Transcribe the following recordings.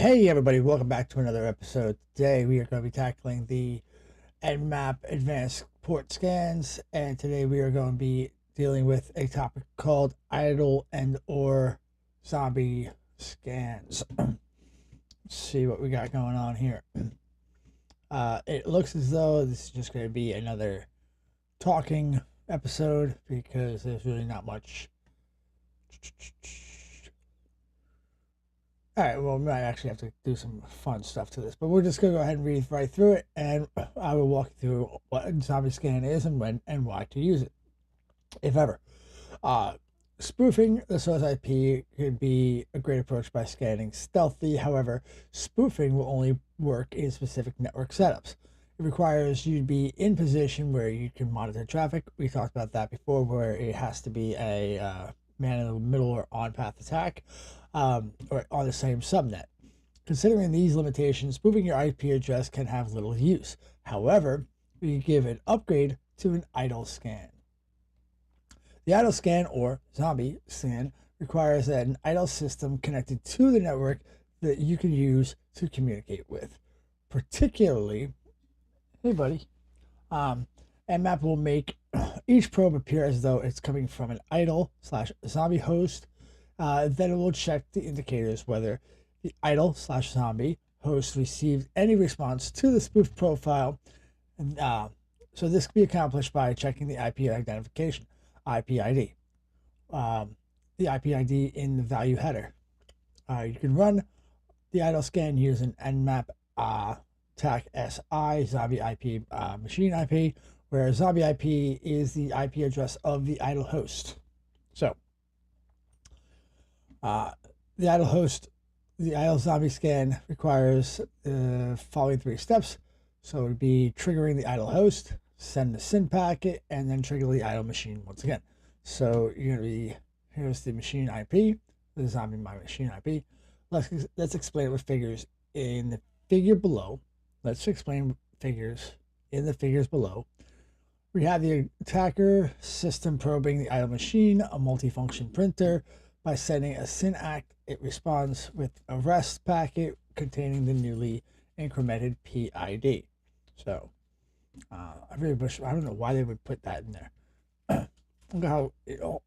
Hey everybody, welcome back to another episode. Today we are going to be tackling the Nmap advanced port scans, and today we are going to be dealing with a topic called idle and or zombie scans. Let's see what we got going on here. It looks as though this is just going to be another talking episode because there's really not much. All right, well, we might actually have to do some fun stuff to this, but we're just going to go ahead and read right through it, and I will walk you through what a zombie scan is and when and why to use it, if ever. Spoofing the source IP could be a great approach by scanning stealthy. However, spoofing will only work in specific network setups. It requires you to be in position where you can monitor traffic. We talked about that before, where it has to be a man in the middle or on-path attack, or on the same subnet. Considering these limitations, spoofing your IP address can have little use. However, we give an upgrade to an idle scan. The idle scan, or zombie scan, requires an idle system connected to the network that you can use to communicate with. Particularly, hey buddy, Nmap will make each probe appear as though it's coming from an idle/zombie host. Then it will check the indicators whether the idle/zombie host received any response to the spoof profile. And so this can be accomplished by checking the IP identification, IP ID, the IP ID in the value header. You can run the idle scan using Nmap TAC SI, zombie IP, machine IP, where zombie IP is the IP address of the idle host. So, the idle zombie scan requires the following three steps. So it would be triggering the idle host, send the SYN packet, and then trigger the idle machine once again. So you're gonna be, here's the machine IP, the zombie my machine IP. Let's explain it with figures in the figure below. Let's explain figures in the figures below. We have the attacker system probing the idle machine, a multifunction printer. By sending a SYN act, it responds with a REST packet containing the newly incremented PID. So, I don't know why they would put that in there. Look at how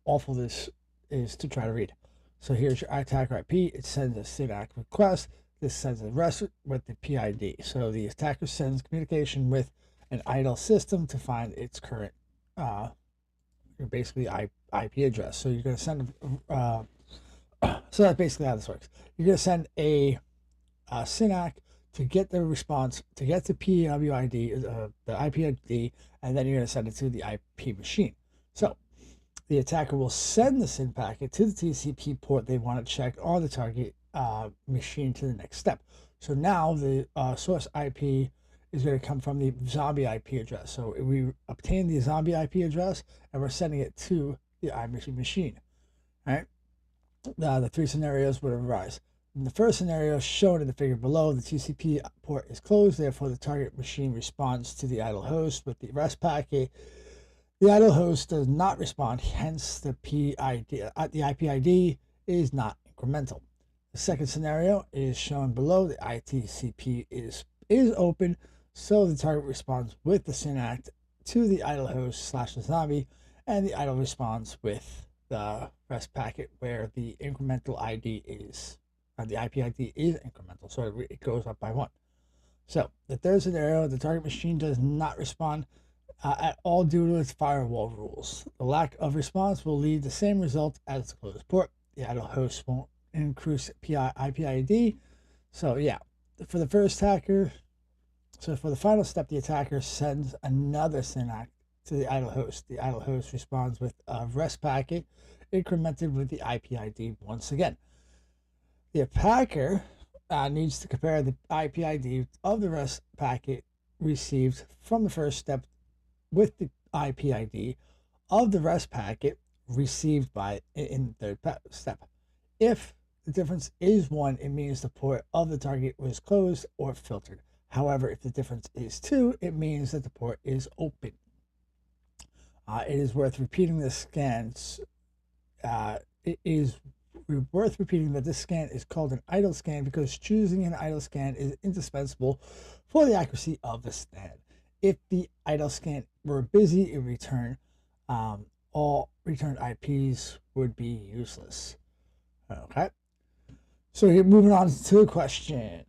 awful this is to try to read. So here's your attacker IP. It sends a SYN act request. This sends a REST with the PID. So the attacker sends communication with an idle system to find its current, basically IP address. So you're going to send, so that's basically how this works. You're going to send a SYN act to get the response, to get the PWID, the IP ID, and then you're going to send it to the IP machine. So the attacker will send the SYN packet to the TCP port they want to check on the target machine to the next step. So now the source IP is going to come from the zombie IP address. So we obtain the zombie IP address and we're sending it to the IP machine. All right. The three scenarios would arise. In the first scenario shown in the figure below, the TCP port is closed. Therefore, the target machine responds to the idle host with the REST packet. The idle host does not respond. Hence, the PID, the IP ID is not incremental. The second scenario is shown below. The ITCP is open, so the target responds with the SYN act to the idle host / the zombie, and the idle responds with the REST packet where the incremental ID is, the IP ID is incremental, so it goes up by 1. So the third scenario, the target machine does not respond at all due to its firewall rules. The lack of response will lead to the same result as the closed port. The idle host won't increase IP ID. So yeah, for the first attacker, so for the final step, the attacker sends another SYN act to the idle host. The idle host responds with a REST packet incremented with the IP ID once again. The attacker needs to compare the IP ID of the REST packet received from the first step with the IP ID of the REST packet received in the third step. If the difference is 1, it means the port of the target was closed or filtered. However, if the difference is 2, it means that the port is open. It is worth repeating the scans. It is worth repeating that this scan is called an idle scan because choosing an idle scan is indispensable for the accuracy of the scan. If the idle scan were busy, it would return all returned IPs would be useless. Okay. So you're moving on to the question.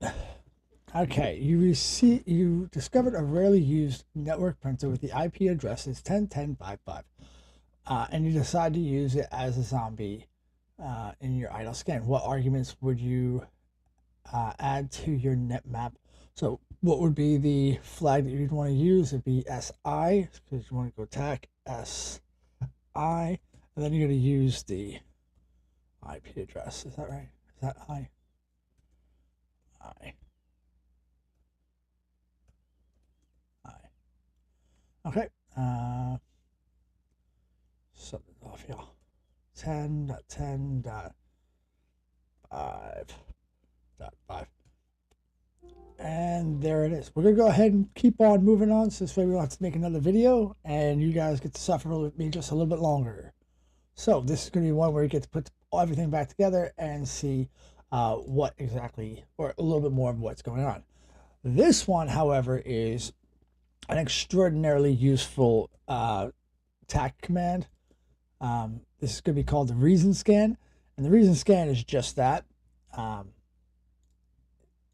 Okay, you discovered a rarely used network printer with the IP addresses 10.10.5.5, and you decide to use it as a zombie in your idle scan. What arguments would you add to your netmap? So what would be the flag that you'd want to use? It'd be SI, because you want to go attack SI, and then you're going to use the IP address. Is that right? Is that I? Okay. Something's off here. 10.10.5.5. And there it is. We're going to go ahead and keep on moving on, so this way we don't have to make another video, and you guys get to suffer with me just a little bit longer. So this is going to be one where you get to put everything back together and see what exactly, or a little bit more of what's going on. This one, however, is an extraordinarily useful attack command. This is going to be called the reason scan, and the reason scan is just that.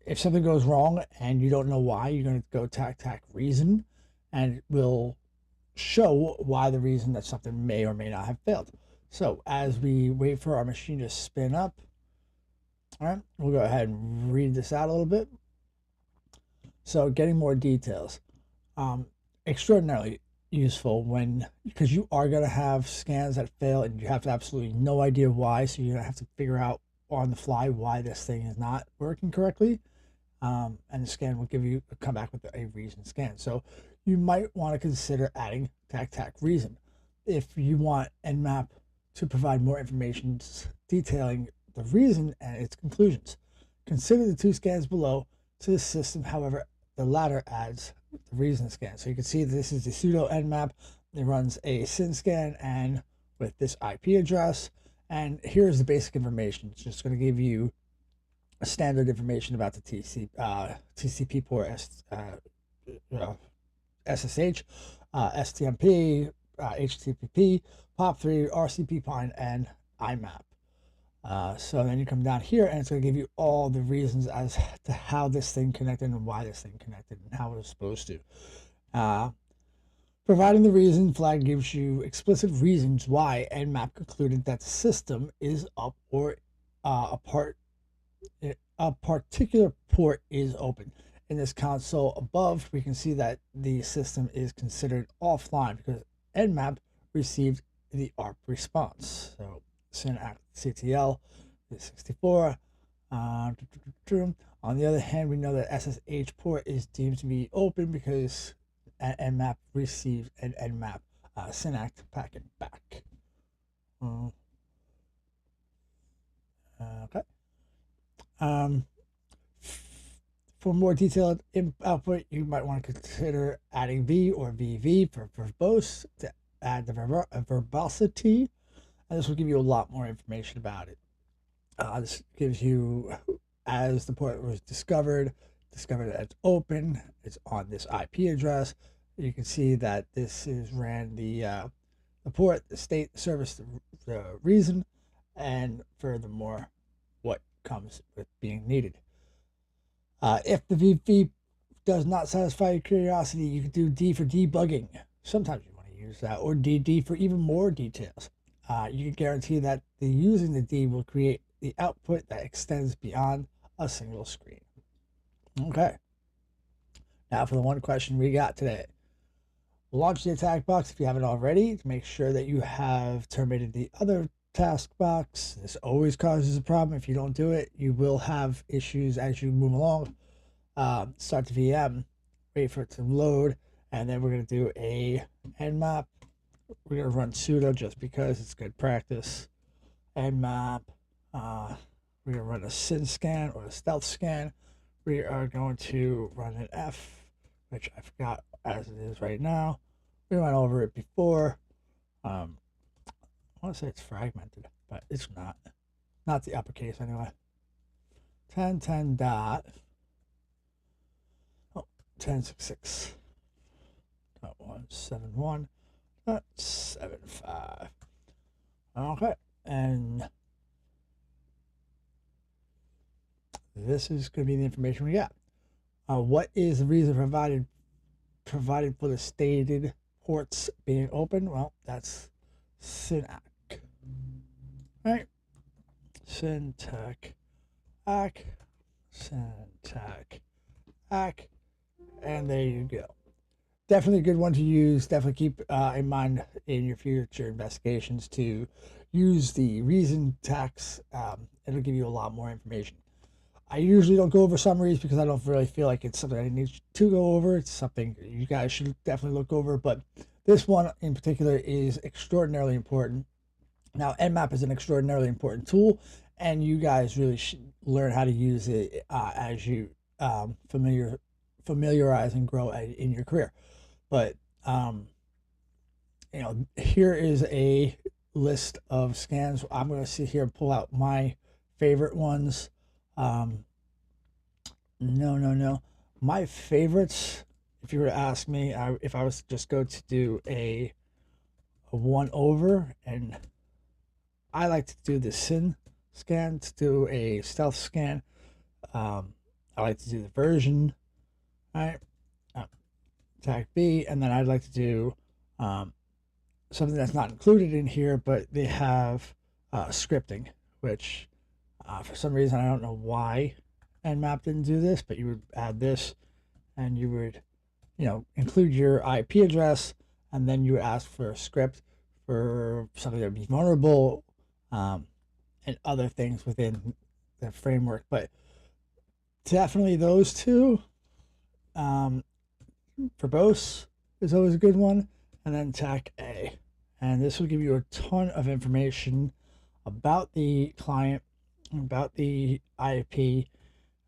If something goes wrong and you don't know why, you're going to go attack reason, and it will show why the reason that something may or may not have failed. So as we wait for our machine to spin up, all right, we'll go ahead and read this out a little bit. So getting more details. Extraordinarily useful because you are going to have scans that fail and you have absolutely no idea why, so you're going to have to figure out on the fly why this thing is not working correctly, and the scan will come back with a reason scan. So you might want to consider adding attack reason if you want Nmap to provide more information detailing the reason and its conclusions. Consider the two scans below to the system. However, the latter adds the reason scan. So you can see this is the pseudo Nmap. It runs a SYN scan and with this IP address. And here's the basic information. It's just going to give you a standard information about the TCP port, SSH, STMP, HTTP, POP3, RCP Pine, and IMAP. So then you come down here and it's going to give you all the reasons as to how this thing connected and why this thing connected and how it was supposed to. Providing the reason flag gives you explicit reasons why Nmap concluded that the system is up or a particular port is open. In this console above, we can see that the system is considered offline because Nmap received the ARP response. So CTL is 64. On the other hand, we know that SSH port is deemed to be open because Nmap received an Nmap Synact packet back. Okay. For more detailed output, you might want to consider adding V or VV for verbose to add the verbosity, and this will give you a lot more information about it. This gives you, as the port was discovered that it's open, it's on this IP address. You can see that this is ran the port, the state, the service, the reason, and furthermore, what comes with being needed. If the VV does not satisfy your curiosity, you can do D for debugging. Sometimes you want to use that, or DD for even more details. You can guarantee that using the D will create the output that extends beyond a single screen. Okay. Now for the one question we got today. Launch the attack box if you haven't already to make sure that you have terminated the other task box. This always causes a problem. If you don't do it, you will have issues as you move along. Start the VM, wait for it to load, and then we're going to do a Nmap. We're going to run sudo just because it's good practice. Nmap. We're going to run a SYN scan or a stealth scan. We are going to run an F, which I forgot as it is right now. We went over it before. I want to say it's fragmented, but it's not. not the uppercase anyway. 1010 dot 1066 dot 171 dot 75. Okay, and this is going to be the information we got. What is the reason provided for the stated ports being open? Well, that's synac. Right? Syntac ac, syntac ac, and there you go. Definitely a good one to use. Definitely keep in mind in your future investigations to use the reason tags. It'll give you a lot more information. I usually don't go over summaries because I don't really feel like it's something I need to go over. It's something you guys should definitely look over, but this one in particular is extraordinarily important. Now, Nmap is an extraordinarily important tool, and you guys really should learn how to use it as you familiarize and grow in your career. But you know, here is a list of scans. I'm going to sit here and pull out my favorite ones. No. My favorites, if you were to ask me, if I was to just go to do a one over, and I like to do the SYN scan, to do a stealth scan. I like to do the version, right? Tag B, and then I'd like to do something that's not included in here, but they have scripting, which for some reason I don't know why Nmap didn't do this, but you would add this, and you would, you know, include your IP address, and then you would ask for a script for something that would be vulnerable, and other things within the framework. But definitely those two. Verbose is always a good one, and then TAC A, and this will give you a ton of information about the client, about the IP,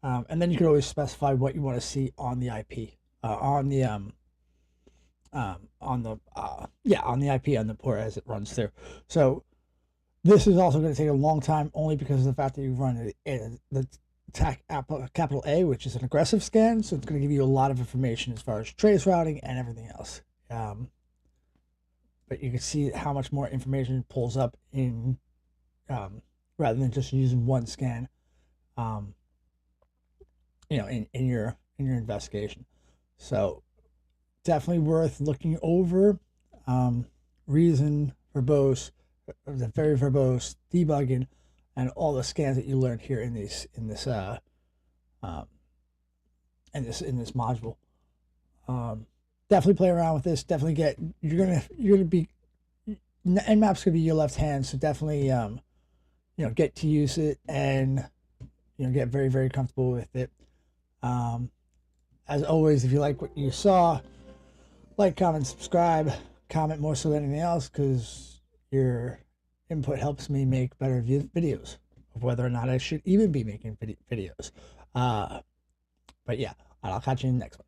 and then you can always specify what you want to see on the IP, on the IP on the port as it runs through. So this is also going to take a long time, only because of the fact that you run the TAC capital A, which is an aggressive scan, so it's going to give you a lot of information as far as trace routing and everything else. But you can see how much more information it pulls up in rather than just using one scan. You know, in your investigation. So definitely worth looking over. Reason, verbose, the very verbose, debugging, and all the scans that you learned here in this module. Definitely play around with this. Definitely you're gonna be Nmap's gonna be your left hand, so definitely you know, get to use it and, you know, get very, very comfortable with it. As always, if you like what you saw, like, comment, subscribe, comment more so than anything else, because your input helps me make better videos of whether or not I should even be making videos. But yeah, I'll catch you in the next one.